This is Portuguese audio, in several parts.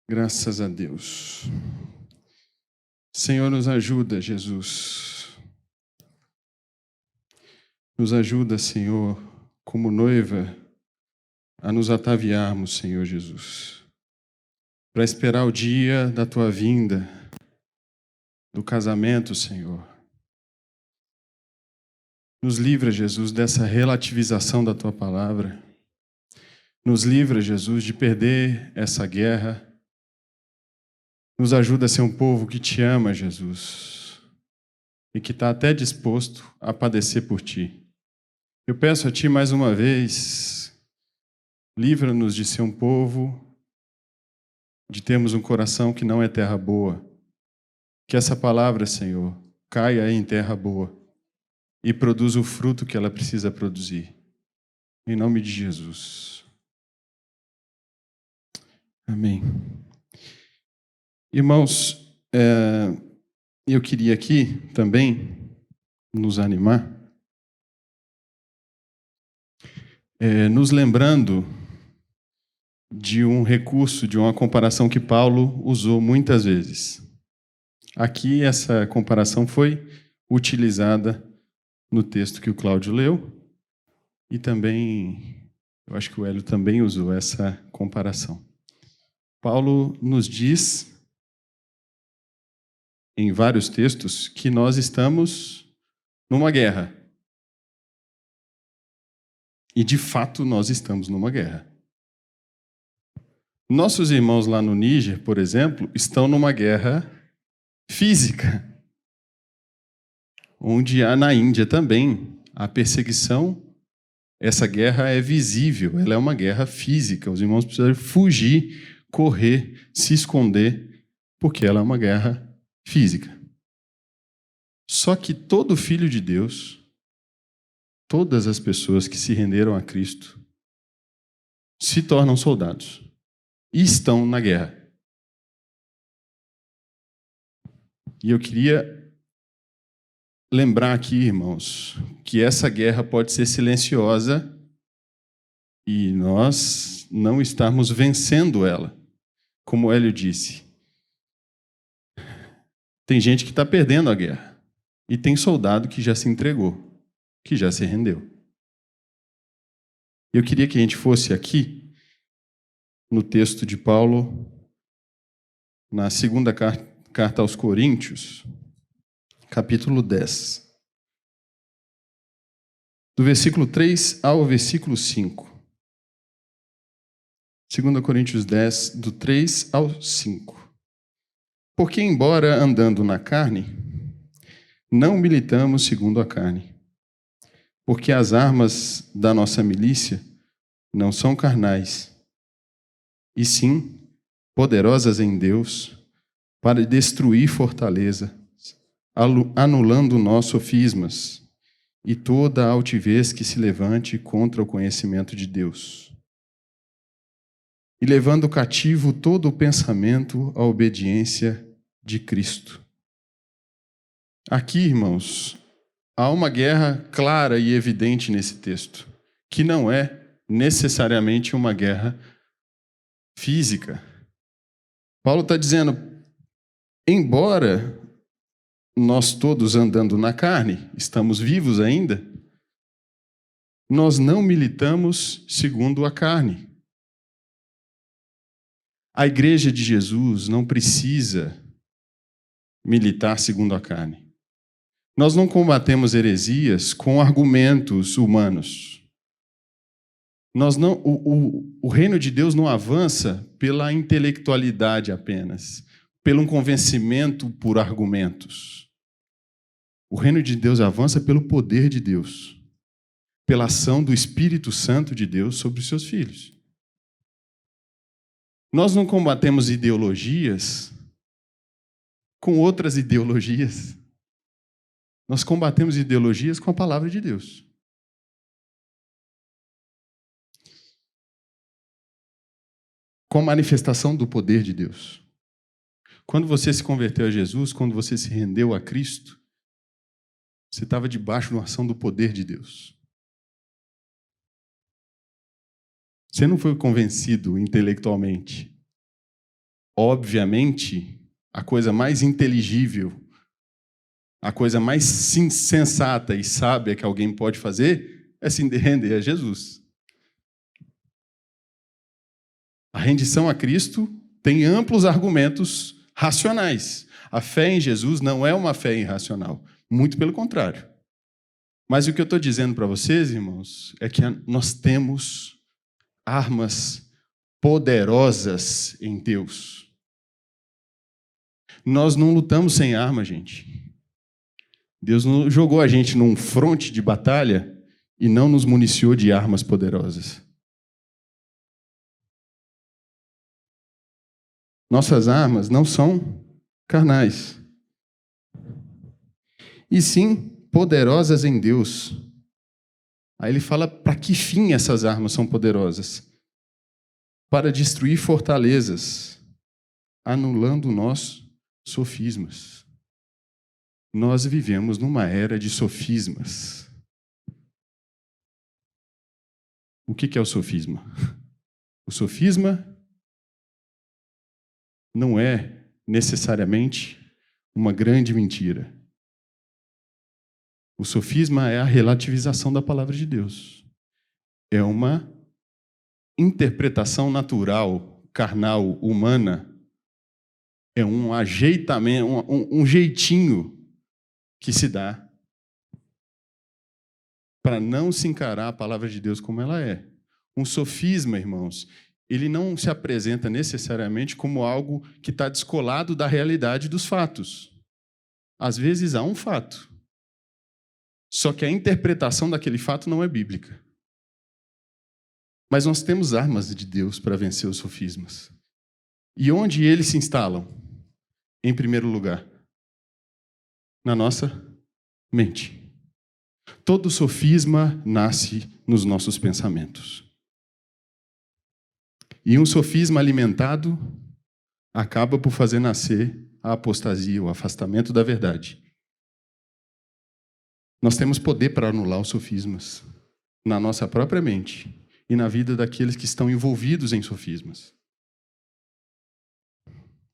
Graças a Deus. Senhor, nos ajuda, Jesus. Nos ajuda, Senhor, como noiva, a nos ataviarmos, Senhor Jesus, para esperar o dia da Tua vinda, do casamento, Senhor. Nos livra, Jesus, dessa relativização da Tua palavra. Nos livra, Jesus, de perder essa guerra. Nos ajuda a ser um povo que Te ama, Jesus, e que está até disposto a padecer por Ti. Eu peço a Ti mais uma vez, livra-nos de ser um povo, de termos um coração que não é terra boa. Que essa palavra, Senhor, caia em terra boa e produza o fruto que ela precisa produzir. Em nome de Jesus. Amém. Irmãos, eu queria aqui também nos animar, nos lembrando de um recurso, de uma comparação que Paulo usou muitas vezes. Aqui essa comparação foi utilizada no texto que o Cláudio leu e também, eu acho que o Hélio também usou essa comparação. Paulo nos diz, em vários textos, que nós estamos numa guerra. E, de fato, nós estamos numa guerra. Nossos irmãos lá no Níger, por exemplo, estão numa guerra física, onde há na Índia também a perseguição. Essa guerra é visível, ela é uma guerra física. Os irmãos precisam fugir, correr, se esconder, porque ela é uma guerra física. Só que todo filho de Deus, todas as pessoas que se renderam a Cristo, se tornam soldados e estão na guerra. E eu queria lembrar aqui, irmãos, que essa guerra pode ser silenciosa e nós não estarmos vencendo ela. Como o Hélio disse, tem gente que está perdendo a guerra e tem soldado que já se entregou, que já se rendeu. Eu queria que a gente fosse aqui no texto de Paulo, na segunda carta aos Coríntios, capítulo 10. Do versículo 3 ao versículo 5. 2 Coríntios 10, do 3 ao 5. Porque, embora andando na carne, não militamos segundo a carne. Porque as armas da nossa milícia não são carnais, e sim poderosas em Deus para destruir fortaleza, anulando nossos sofismas e toda a altivez que se levante contra o conhecimento de Deus, e levando cativo todo o pensamento à obediência de Cristo. Aqui, irmãos, há uma guerra clara e evidente nesse texto, que não é necessariamente uma guerra física. Paulo está dizendo, embora nós todos andando na carne, estamos vivos ainda, nós não militamos segundo a carne. A igreja de Jesus não precisa militar segundo a carne. Nós não combatemos heresias com argumentos humanos. O reino de Deus não avança pela intelectualidade apenas, pelo convencimento por argumentos. O reino de Deus avança pelo poder de Deus, pela ação do Espírito Santo de Deus sobre os seus filhos. Nós não combatemos ideologias com outras ideologias. Nós combatemos ideologias com a palavra de Deus. Com a manifestação do poder de Deus. Quando você se converteu a Jesus, quando você se rendeu a Cristo, você estava debaixo de uma ação do poder de Deus. Você não foi convencido intelectualmente Obviamente, a coisa mais inteligível, a coisa mais sensata e sábia que alguém pode fazer é se render a Jesus. A rendição a Cristo tem amplos argumentos racionais. A fé em Jesus não é uma fé irracional, muito pelo contrário. Mas o que eu estou dizendo para vocês, irmãos, é que nós temos armas poderosas em Deus. Nós não lutamos sem arma, gente. Deus não jogou a gente num fronte de batalha e não nos municiou de armas poderosas. Nossas armas não são carnais, e sim poderosas em Deus. Aí ele fala para que fim essas armas são poderosas? Para destruir fortalezas, anulando nós sofismas. Nós vivemos numa era de sofismas. O que é o sofisma? O sofisma não é necessariamente uma grande mentira. O sofisma é a relativização da palavra de Deus. É uma interpretação natural, carnal, humana. É um ajeitamento, um jeitinho que se dá para não se encarar a palavra de Deus como ela é. Um sofisma, irmãos, ele não se apresenta necessariamente como algo que está descolado da realidade dos fatos. Às vezes há um fato, só que a interpretação daquele fato não é bíblica. Mas nós temos armas de Deus para vencer os sofismas. E onde eles se instalam? Em primeiro lugar, na nossa mente. Todo sofisma nasce nos nossos pensamentos. E um sofisma alimentado acaba por fazer nascer a apostasia, o afastamento da verdade. Nós temos poder para anular os sofismas na nossa própria mente e na vida daqueles que estão envolvidos em sofismas.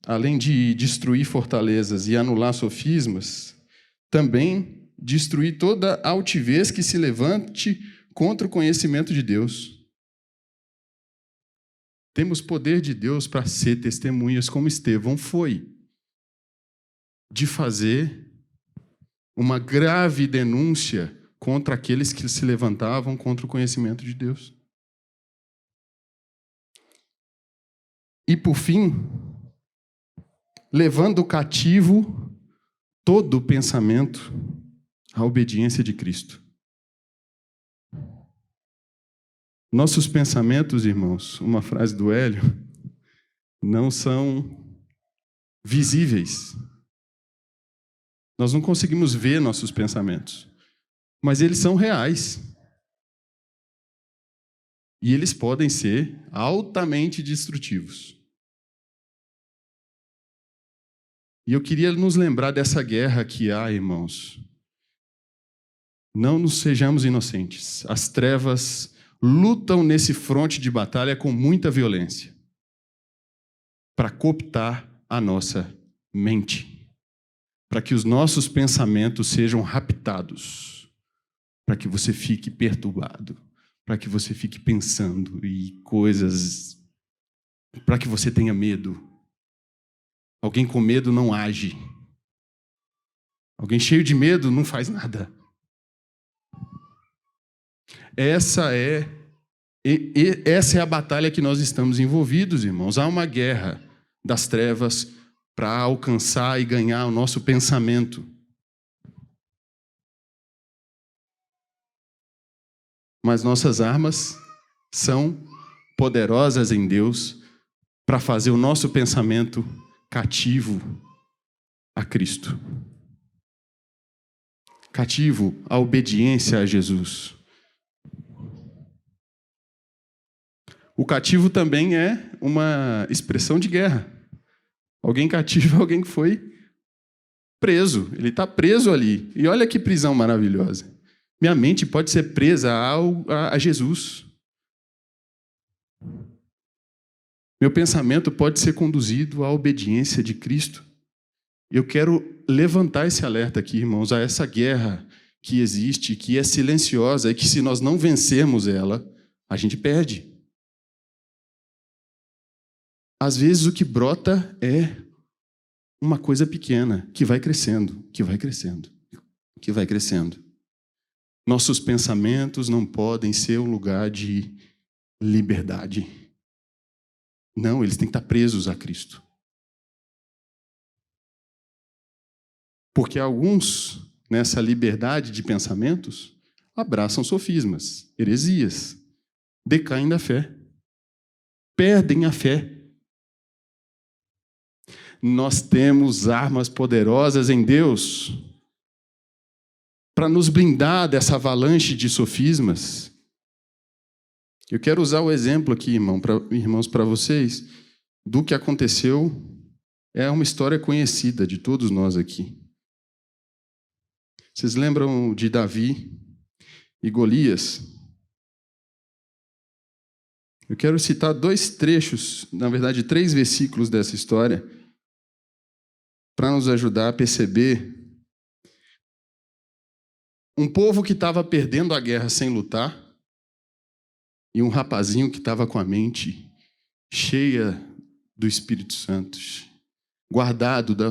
Além de destruir fortalezas e anular sofismas, também destruir toda altivez que se levante contra o conhecimento de Deus. Temos poder de Deus para ser testemunhas como Estevão foi, de fazer uma grave denúncia contra aqueles que se levantavam contra o conhecimento de Deus. E, por fim, levando cativo todo o pensamento à obediência de Cristo. Nossos pensamentos, irmãos, uma frase do Hélio, não são visíveis. Nós não conseguimos ver nossos pensamentos, mas eles são reais. E eles podem ser altamente destrutivos. E eu queria nos lembrar dessa guerra que há, irmãos. Não nos sejamos inocentes. As trevas lutam nesse fronte de batalha com muita violência para cooptar a nossa mente, para que os nossos pensamentos sejam raptados, para que você fique perturbado, para que você fique pensando e coisas, para que você tenha medo. Alguém com medo não age. Alguém cheio de medo não faz nada. Essa é a batalha que nós estamos envolvidos, irmãos. Há uma guerra das trevas para alcançar e ganhar o nosso pensamento. Mas nossas armas são poderosas em Deus para fazer o nosso pensamento cativo a Cristo. Cativo à obediência a Jesus. O cativo também é uma expressão de guerra. Alguém cativo é alguém que foi preso. Ele está preso ali. E olha que prisão maravilhosa. Minha mente pode ser presa a Jesus. Meu pensamento pode ser conduzido à obediência de Cristo. Eu quero levantar esse alerta aqui, irmãos, a essa guerra que existe, que é silenciosa e que, se nós não vencermos ela, a gente perde. Às vezes o que brota é uma coisa pequena que vai crescendo, que vai crescendo, que vai crescendo. Nossos pensamentos não podem ser um lugar de liberdade. Não, eles têm que estar presos a Cristo. Porque alguns, nessa liberdade de pensamentos, abraçam sofismas, heresias, decaem da fé, perdem a fé. Nós temos armas poderosas em Deus para nos blindar dessa avalanche de sofismas. Eu quero usar o exemplo aqui, irmãos, para vocês, do que aconteceu. É uma história conhecida de todos nós aqui. Vocês lembram de Davi e Golias? Eu quero citar 2 trechos, na verdade 3 versículos dessa história, para nos ajudar a perceber um povo que estava perdendo a guerra sem lutar e um rapazinho que estava com a mente cheia do Espírito Santo,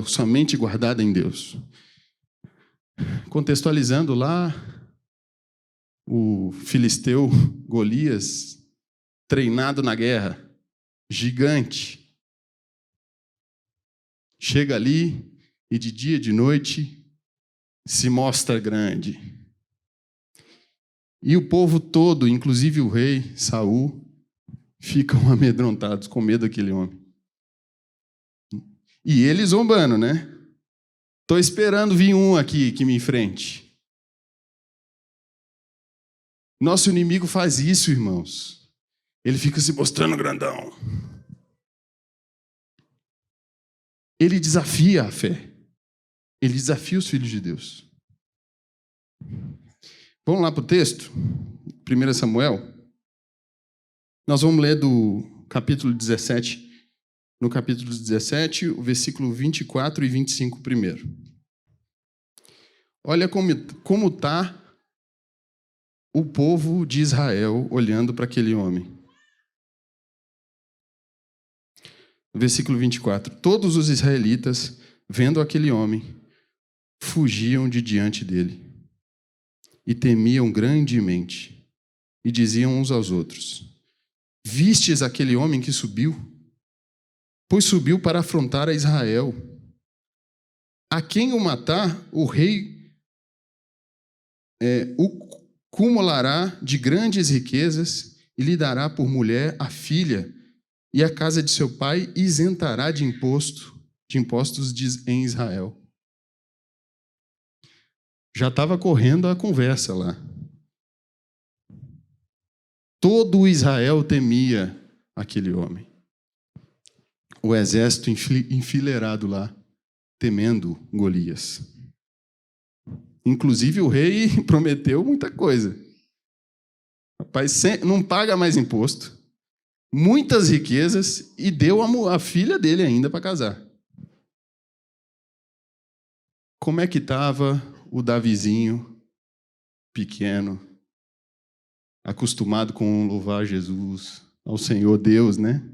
sua mente guardada em Deus. Contextualizando lá, o filisteu Golias, treinado na guerra, gigante, chega ali e de dia e de noite se mostra grande. E o povo todo, inclusive o rei Saul, ficam amedrontados com medo daquele homem. E ele zombando, né? Estou esperando vir um aqui que me enfrente. Nosso inimigo faz isso, irmãos. Ele fica se mostrando grandão. Ele desafia a fé. Ele desafia os filhos de Deus. Vamos lá para o texto? 1 Samuel. Nós vamos ler do capítulo 17. No capítulo 17, o versículo 24 e 25 primeiro. Olha como está o povo de Israel olhando para aquele homem. Versículo 24. Todos os israelitas, vendo aquele homem, fugiam de diante dele e temiam grandemente e diziam uns aos outros: vistes aquele homem que subiu? Pois subiu para afrontar a Israel. A quem o matar, o rei o cumulará de grandes riquezas e lhe dará por mulher a filha, e a casa de seu pai isentará de impostos em Israel. Já estava correndo a conversa lá. Todo Israel temia aquele homem. O exército enfileirado lá, temendo Golias. Inclusive o rei prometeu muita coisa. Rapaz, não paga mais imposto, muitas riquezas e deu a filha dele ainda para casar. Como é que estava o Davizinho, pequeno, acostumado com louvar Jesus, ao Senhor Deus, né?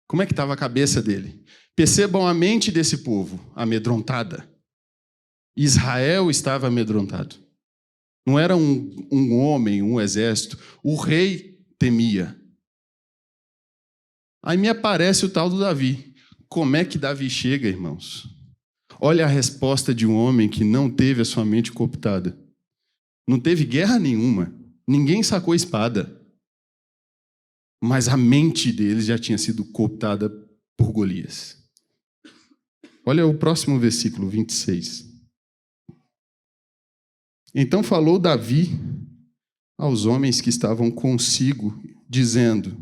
Como é que estava a cabeça dele? Percebam a mente desse povo, amedrontada. Israel estava amedrontado. Não era um homem, um exército. O rei temia. Aí me aparece o tal do Davi. Como é que Davi chega, irmãos? Olha a resposta de um homem que não teve a sua mente cooptada. Não teve guerra nenhuma. Ninguém sacou espada. Mas a mente deles já tinha sido cooptada por Golias. Olha o próximo versículo, 26. Então falou Davi aos homens que estavam consigo, dizendo: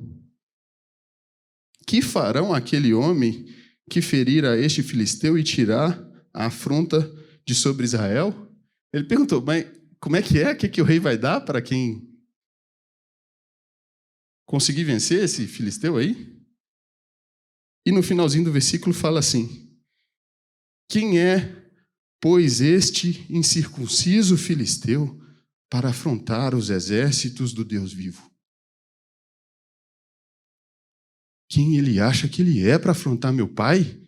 que farão aquele homem que ferir a este filisteu e tirar a afronta de sobre Israel? Ele perguntou: mas como é que é? O que o rei vai dar para quem conseguir vencer esse filisteu aí? E no finalzinho do versículo fala assim: quem é, pois, este incircunciso filisteu para afrontar os exércitos do Deus vivo? Quem ele acha que ele é para afrontar meu pai?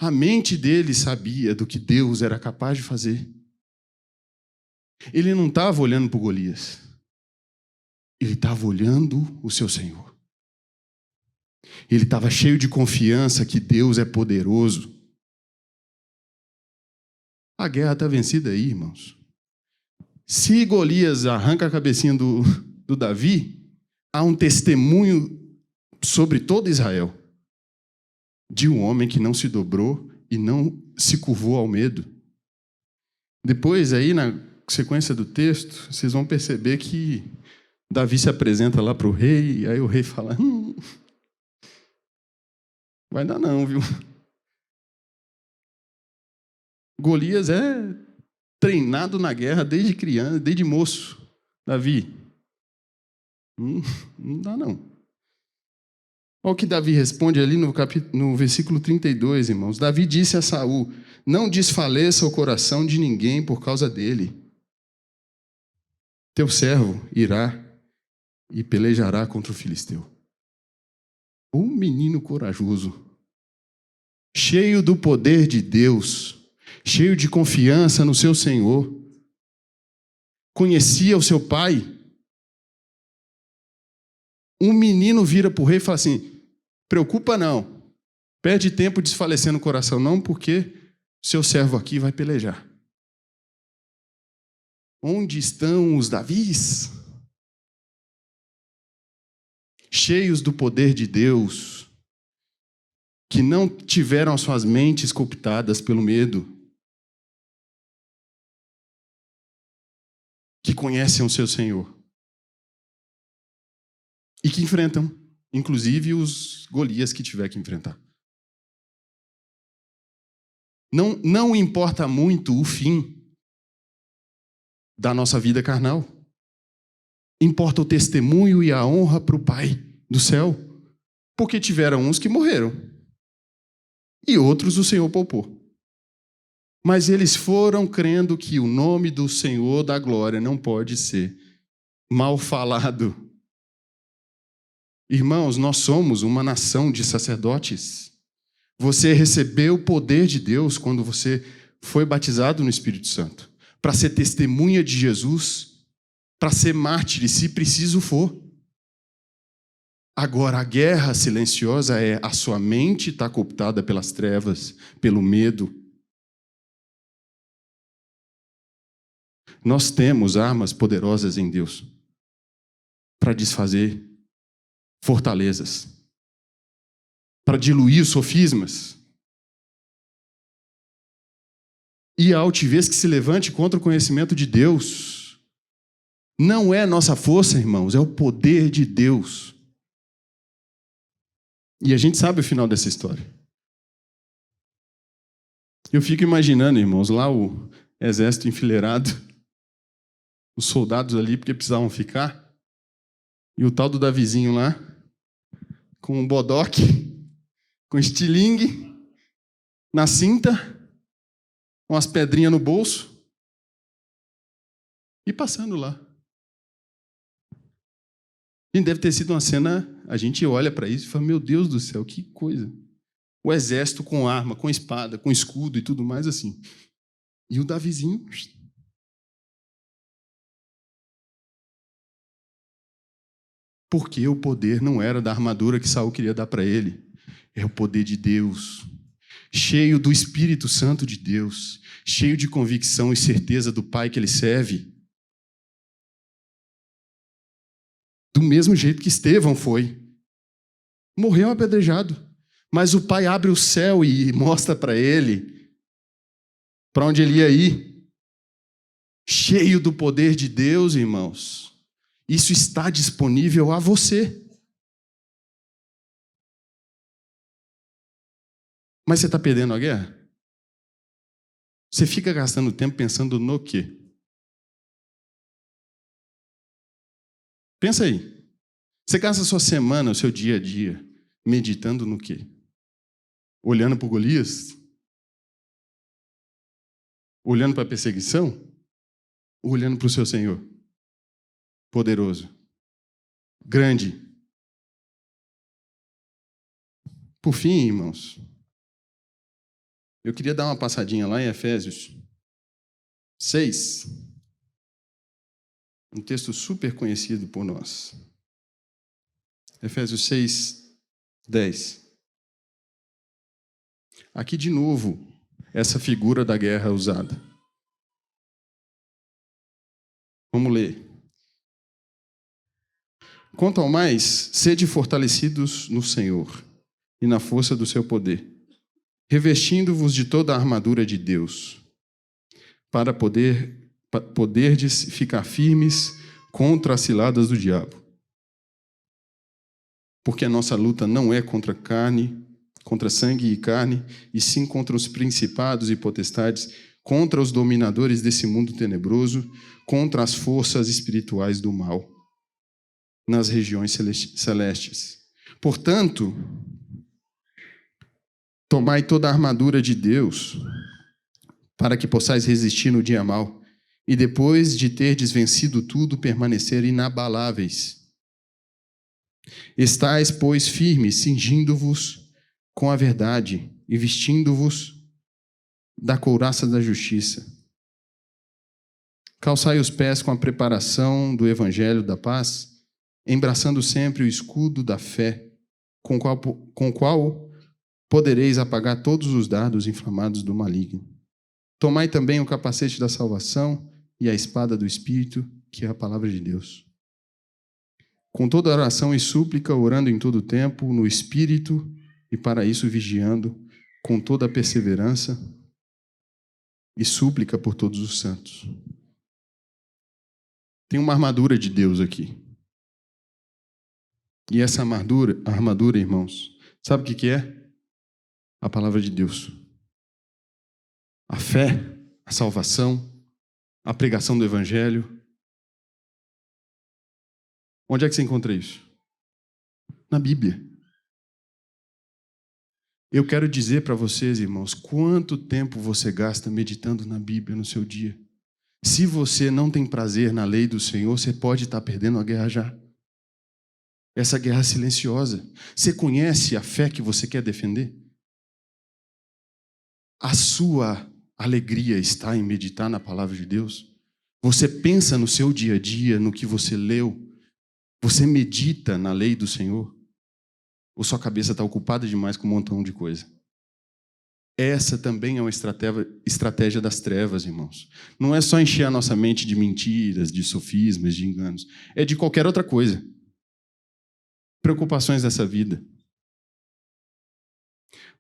A mente dele sabia do que Deus era capaz de fazer. Ele não estava olhando para o Golias. Ele estava olhando o seu Senhor. Ele estava cheio de confiança que Deus é poderoso. A guerra está vencida aí, irmãos. Se Golias arranca a cabecinha do Davi, há um testemunho sobre todo Israel de um homem que não se dobrou e não se curvou ao medo. Depois, aí, na sequência do texto, vocês vão perceber que Davi se apresenta lá para o rei, e aí o rei fala: vai dar não, viu? Golias é treinado na guerra desde criança, desde moço. Davi, não dá não. Olha o que Davi responde ali no versículo 32, irmãos. Davi disse a Saul: não desfaleça o coração de ninguém por causa dele. Teu servo irá e pelejará contra o filisteu. Um menino corajoso, cheio do poder de Deus, cheio de confiança no seu Senhor. Conhecia o seu pai. Um menino vira para o rei e fala assim: preocupa não, perde tempo desfalecendo o coração não, porque seu servo aqui vai pelejar. Onde estão os Davis? Cheios do poder de Deus, que não tiveram as suas mentes cooptadas pelo medo, que conhecem o seu Senhor e que enfrentam, inclusive, os Golias que tiver que enfrentar. Não importa muito o fim da nossa vida carnal. Importa o testemunho e a honra para o Pai do céu, porque tiveram uns que morreram e outros o Senhor poupou. Mas eles foram crendo que o nome do Senhor da glória não pode ser mal falado. Irmãos, nós somos uma nação de sacerdotes. Você recebeu o poder de Deus quando você foi batizado no Espírito Santo, para ser testemunha de Jesus, para ser mártir, se preciso for. Agora, a guerra silenciosa é a sua mente está cooptada pelas trevas, pelo medo. Nós temos armas poderosas em Deus para desfazer fortalezas, para diluir os sofismas. E a altivez que se levante contra o conhecimento de Deus não é nossa força, irmãos, é o poder de Deus. E a gente sabe o final dessa história. Eu fico imaginando, irmãos, lá o exército enfileirado, os soldados ali, porque precisavam ficar, e o tal do Davizinho lá, com um bodoque, com estilingue, na cinta, com as pedrinhas no bolso, e passando lá. E deve ter sido uma cena, a gente olha para isso e fala: meu Deus do céu, que coisa. O exército com arma, com espada, com escudo e tudo mais assim. E o Davizinho... Porque o poder não era da armadura que Saul queria dar para ele. É o poder de Deus. Cheio do Espírito Santo de Deus. Cheio de convicção e certeza do Pai que ele serve. Do mesmo jeito que Estevão foi. Morreu apedrejado. Mas o Pai abre o céu e mostra para ele para onde ele ia ir. Cheio do poder de Deus, irmãos. Isso está disponível a você. Mas você está perdendo a guerra? Você fica gastando tempo pensando no quê? Pensa aí. Você gasta a sua semana, o seu dia a dia, Meditando no quê? Olhando para o Golias? Olhando para a perseguição? Ou olhando para o seu Senhor? Poderoso. Grande. Por fim, irmãos, eu queria dar uma passadinha lá em Efésios 6, um texto super conhecido por nós. Efésios 6, 10. Aqui de novo, essa figura da guerra usada. Vamos ler. Quanto ao mais, sede fortalecidos no Senhor e na força do seu poder, revestindo-vos de toda a armadura de Deus, para poderdes ficar firmes contra as ciladas do diabo. Porque a nossa luta não é contra sangue e carne, e sim contra os principados e potestades, contra os dominadores desse mundo tenebroso, contra as forças espirituais do mal nas regiões celestes. Portanto, tomai toda a armadura de Deus, para que possais resistir no dia mau, e depois de terdes vencido tudo, permanecer inabaláveis. Estais, pois, firmes, cingindo-vos com a verdade e vestindo-vos da couraça da justiça. Calçai os pés com a preparação do evangelho da paz, embraçando sempre o escudo da fé, com o qual podereis apagar todos os dardos inflamados do maligno. Tomai também o capacete da salvação e a espada do Espírito, que é a palavra de Deus. Com toda oração e súplica, orando em todo tempo, no Espírito, e para isso vigiando, com toda a perseverança e súplica por todos os santos. Tem uma armadura de Deus aqui. E essa armadura, irmãos, sabe o que é? A palavra de Deus. A fé, a salvação, a pregação do Evangelho. Onde é que você encontra isso? Na Bíblia. Eu quero dizer para vocês, irmãos, quanto tempo você gasta meditando na Bíblia no seu dia. Se você não tem prazer na lei do Senhor, você pode estar perdendo a guerra já. Essa guerra silenciosa. Você conhece a fé que você quer defender? A sua alegria está em meditar na palavra de Deus? Você pensa no seu dia a dia, no que você leu? Você medita na lei do Senhor? Ou sua cabeça está ocupada demais com um montão de coisa? Essa também é uma estratégia das trevas, irmãos. Não é só encher a nossa mente de mentiras, de sofismas, de enganos. É de qualquer outra coisa. Preocupações dessa vida.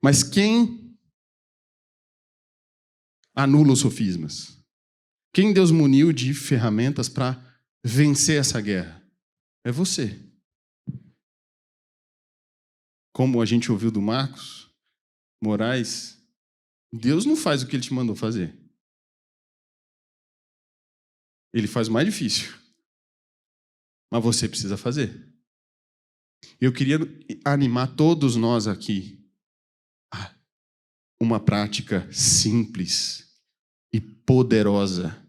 Mas quem anula os sofismas? Quem Deus muniu de ferramentas para vencer essa guerra? É você. Como a gente ouviu do Marcos Moraes, Deus não faz o que Ele te mandou fazer. Ele faz o mais difícil. Mas você precisa fazer. Eu queria animar todos nós aqui a uma prática simples e poderosa.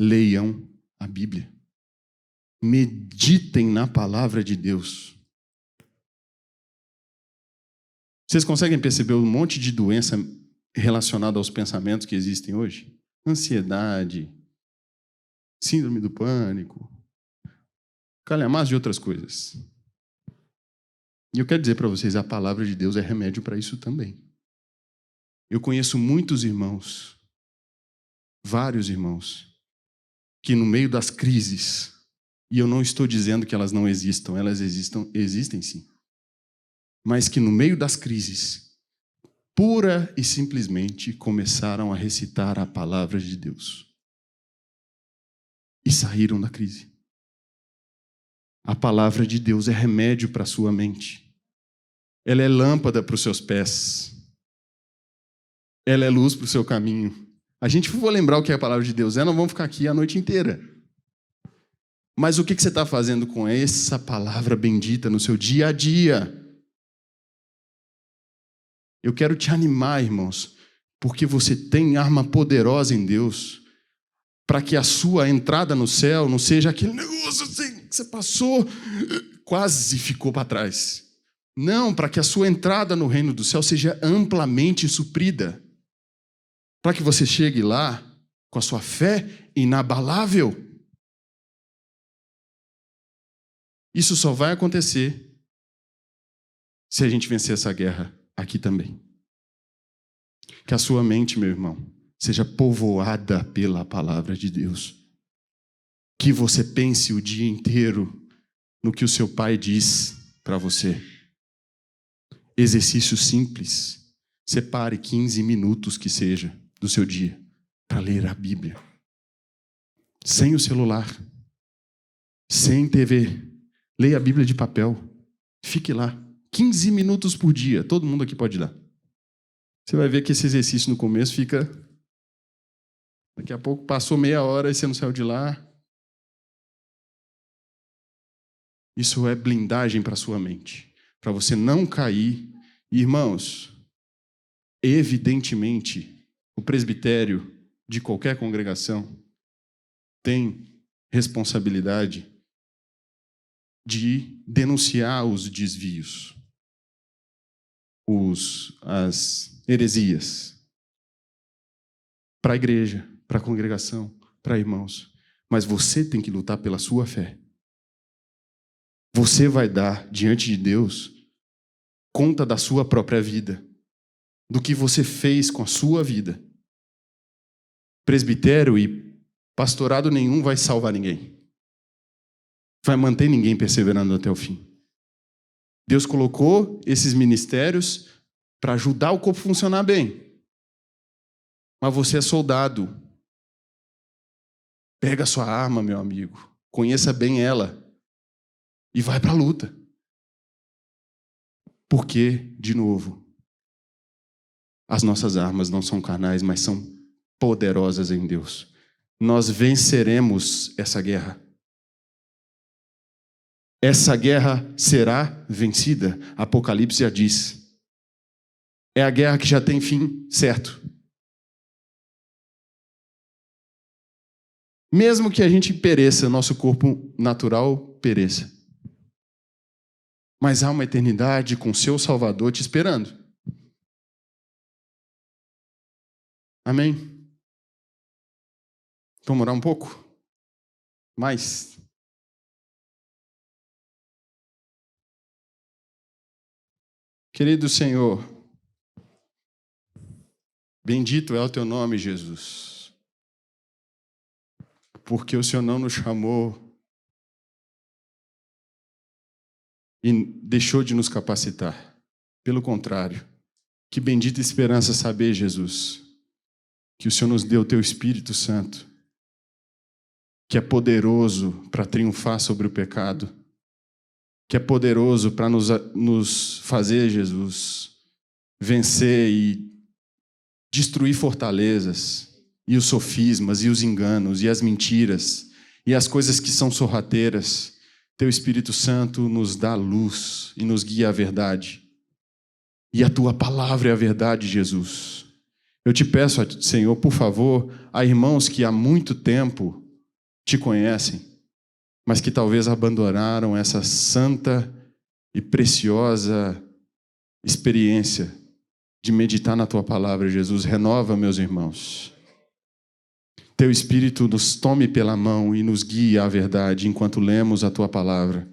Leiam a Bíblia. Meditem na palavra de Deus. Vocês conseguem perceber um monte de doença relacionada aos pensamentos que existem hoje? Ansiedade, síndrome do pânico, calhamaço de outras coisas. E eu quero dizer para vocês, a palavra de Deus é remédio para isso também. Eu conheço muitos irmãos, vários irmãos, que no meio das crises, e eu não estou dizendo que elas não existam, elas existem sim, mas que no meio das crises, pura e simplesmente começaram a recitar a palavra de Deus. E saíram da crise. A palavra de Deus é remédio para a sua mente. Ela é lâmpada para os seus pés. Ela é luz para o seu caminho. A gente for lembrar o que a palavra de Deus é, não vamos ficar aqui a noite inteira. Mas o que você está fazendo com essa palavra bendita no seu dia a dia? Eu quero te animar, irmãos, porque você tem arma poderosa em Deus, para que a sua entrada no céu não seja aquele negócio assim que você passou, quase ficou para trás. Não, para que a sua entrada no reino do céu seja amplamente suprida. Para que você chegue lá com a sua fé inabalável. Isso só vai acontecer se a gente vencer essa guerra aqui também. Que a sua mente, meu irmão, seja povoada pela palavra de Deus. Que você pense o dia inteiro no que o seu pai diz para você. Exercício simples. Separe 15 minutos que seja do seu dia para ler a Bíblia. Sem o celular. Sem TV. Leia a Bíblia de papel. Fique lá. 15 minutos por dia. Todo mundo aqui pode dar. Você vai ver que esse exercício no começo fica... Daqui a pouco passou meia hora e você não saiu de lá. Isso é blindagem para a sua mente. Para você não cair. E, irmãos, evidentemente, o presbitério de qualquer congregação tem responsabilidade de denunciar os desvios, as heresias, para a igreja, para a congregação, para irmãos. Mas você tem que lutar pela sua fé. Você vai dar diante de Deus conta da sua própria vida, do que você fez com a sua vida. Presbitério e pastorado nenhum vai salvar ninguém. Vai manter ninguém perseverando até o fim. Deus colocou esses ministérios para ajudar o corpo a funcionar bem. Mas você é soldado. Pega a sua arma, meu amigo. Conheça bem ela. E vai para a luta. Porque, de novo, as nossas armas não são carnais, mas são poderosas em Deus. Nós venceremos essa guerra. Essa guerra será vencida. Apocalipse já diz. É a guerra que já tem fim certo. Mesmo que a gente pereça, nosso corpo natural pereça. Mas há uma eternidade com seu Salvador te esperando. Amém? Vamos orar um pouco? Mais? Querido Senhor, bendito é o teu nome, Jesus. Porque o Senhor não nos chamou e deixou de nos capacitar. Pelo contrário, que bendita esperança saber, Jesus, que o Senhor nos deu o teu Espírito Santo, que é poderoso para triunfar sobre o pecado, que é poderoso para nos fazer, Jesus, vencer e destruir fortalezas, e os sofismas, e os enganos, e as mentiras, e as coisas que são sorrateiras. Teu Espírito Santo nos dá luz e nos guia à verdade. E a tua palavra é a verdade, Jesus. Eu te peço, Senhor, por favor, a irmãos que há muito tempo te conhecem, mas que talvez abandonaram essa santa e preciosa experiência de meditar na tua palavra, Jesus. Renova, meus irmãos. Teu Espírito nos tome pela mão e nos guie à verdade enquanto lemos a tua palavra.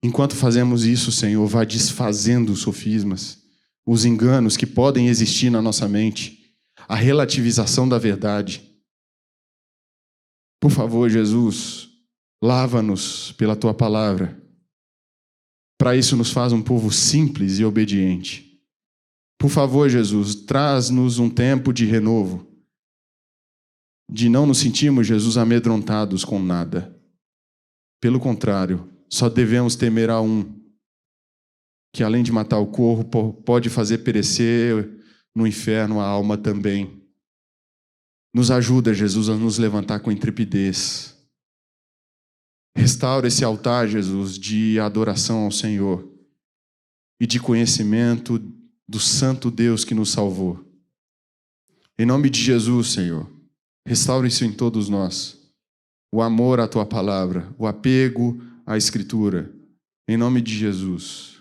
Enquanto fazemos isso, Senhor, vá desfazendo os sofismas, os enganos que podem existir na nossa mente, a relativização da verdade. Por favor, Jesus, lava-nos pela tua palavra. Para isso nos faz um povo simples e obediente. Por favor, Jesus, traz-nos um tempo de renovo, de não nos sentirmos, Jesus, amedrontados com nada. Pelo contrário, só devemos temer a um, que além de matar o corpo, pode fazer perecer no inferno a alma também. Nos ajuda, Jesus, a nos levantar com intrepidez. Restaura esse altar, Jesus, de adoração ao Senhor e de conhecimento do santo Deus que nos salvou. Em nome de Jesus, Senhor, restaura isso em todos nós. O amor à Tua palavra, o apego à Escritura. Em nome de Jesus.